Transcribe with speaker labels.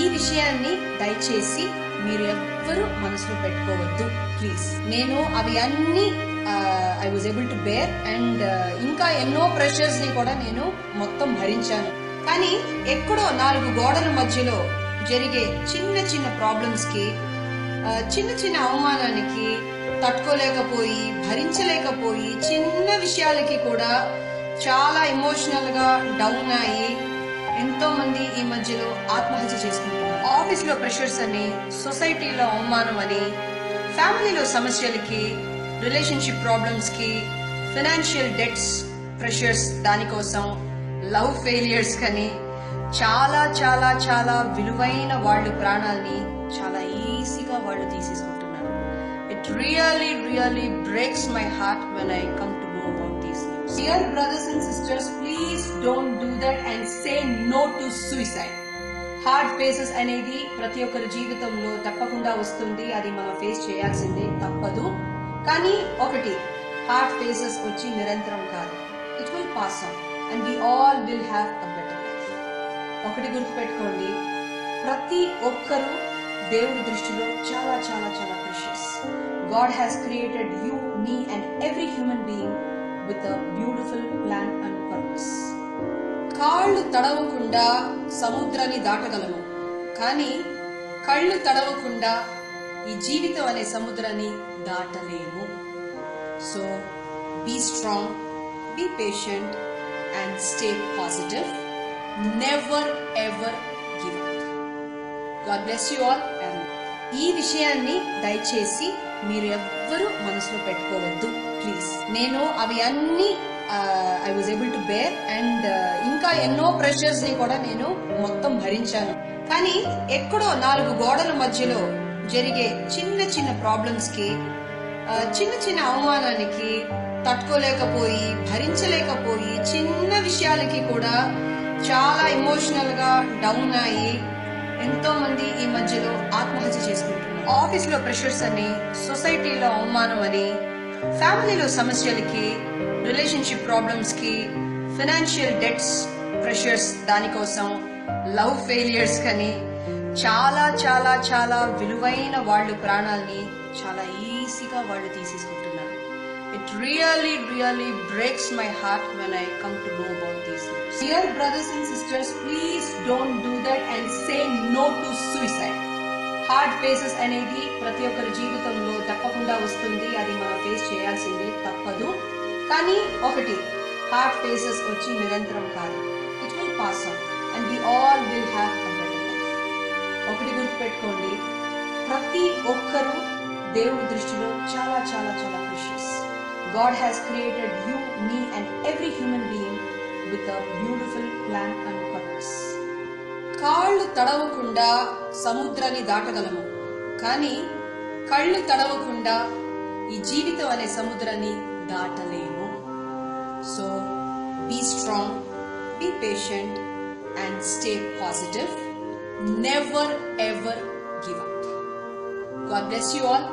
Speaker 1: ఈ విషయాన్ని దయచేసి మీరు ఎవ్వరూ మనసులో పెట్టుకోవద్దు ప్లీజ్. నేను అవి అన్ని I was able to bear and ఇంకా ఎన్నో ప్రెషర్స్ ని కూడా నేను మొత్తం భరించాను. కానీ ఎక్కడో 4 గోడల మధ్యలో జరిగే చిన్న చిన్న ప్రాబ్లమ్స్ కి, చిన్న చిన్న అవమానానికి తట్టుకోలేకపోయి, భరించలేకపోయి, చిన్న విషయాలకి కూడా చాలా ఎమోషనల్ గా డౌన్ అయ్యి ఎంతో మంది ఈ మధ్యలో ఆత్మహత్య చేసుకుంటున్నారు. ఆఫీస్ లో ప్రెషర్స్ అని, సొసైటీలో అవమానం అని, ఫ్యామిలీలో సమస్యలకి, రిలేషన్షిప్ ప్రాబ్లమ్స్ కి, ఫైనాన్షియల్ డెట్స్ ప్రెషర్స్ దానికోసం, లవ్ ఫెయిలియర్స్ కని చాలా చాలా చాలా విలువైన వాళ్ళు ప్రాణాలని చాలా ఈజీగా వాళ్ళు తీసేసుకుంటున్నారు. It really really breaks my heart when I come to know about these news. Dear brothers and sisters, please don't do that and say no to suicide. Hard faces అనేది ప్రతి ఒక్కరి జీవితంలో తప్పకుండా వస్తుంది. అది మనం ఫేస్ చేయాల్సిందే, తప్పదు. కానీ ఒకటి, హార్డ్ ఫేసెస్ వచ్చి నిరంతరం కాదు. It will pass on and we all will have a better life. ఒకటి గుర్తుపెట్టుకోండి, ప్రతి ఒక్కరూ దేవుడి దృష్టిలో చాలా చాలా చాలా precious. God has created you, me and every human being with a beautiful plan and purpose. కాళ్ళు తడవకుండా సముద్రాన్ని దాటగలము, కానీ కళ్ళు తడవకుండా ఈ జీవితం అనే సముద్రాన్ని దాటలేము. So be strong, be patient and stay positive. Never ever give up. God bless you all. And ఈ విషయాన్ని దయచేసి మీరు ఎవ్వరూ మనసులో పెట్టుకోవద్దు ప్లీజ్. నేను అవి అన్ని I was able to bear and ఇంకా ఎన్నో ప్రెషర్స్ ని కూడా నేను మొత్తం భరించాను. కానీ ఎక్కడో 4 గోడల మధ్యలో జరిగే చిన్న చిన్న ప్రాబ్లమ్స్ కి, చిన్న చిన్న అవమానానికి తట్టుకోలేకపోయి, భరించలేకపోయి, చిన్న విషయాలకి కూడా చాలా ఎమోషనల్ గా డౌన్ అయ్యి ఎంతో మంది ఈ మధ్యలో ఆత్మహత్య చేసుకుంటున్నారు. ఆఫీస్ లో ప్రెషర్స్ అని, సొసైటీలో అవమానం అని, ఫ్యామిలీలో సమస్యలకి, రిలేషన్షిప్ ప్రాబ్లమ్స్ కి, ఫైనాన్షియల్ డెట్స్ ప్రెషర్స్ దానికోసం, లవ్ ఫెయిలియర్స్ కని చాలా చాలా చాలా విలువైన వాళ్ళు ప్రాణాలని చాలా ఈజీగా వాళ్ళు తీసేసుకుంటున్నారు. It really really breaks my heart when I come to know about these news. Dear brothers and sisters, please don't do that and say no to suicide. Hard faces అనేది ప్రతి ఒక్కరి జీవితంలో తప్పకుండా వస్తుంది. అది మనం ఫేస్ చేయాల్సిందే, తప్పదు. కానీ ఒకటి, హార్డ్ ఫేసెస్ వచ్చి నిరంతరం కాదు. It will pass on and we all will have a better life. ఒకటి గుర్తుపెట్టుకోండి, ప్రతి ఒక్కరూ దేవుడి దృష్టిలో చాలా చాలా చాలా precious. God has created you, me and every human being with a beautiful plan and purpose. కాళ్ళు తడవకుండా సముద్రాన్ని దాటగలము, కానీ కళ్ళు తడవకుండా ఈ జీవితం అనే సముద్రాన్ని దాటలేము. So be strong, be patient and stay positive. Never ever give up. God bless you all.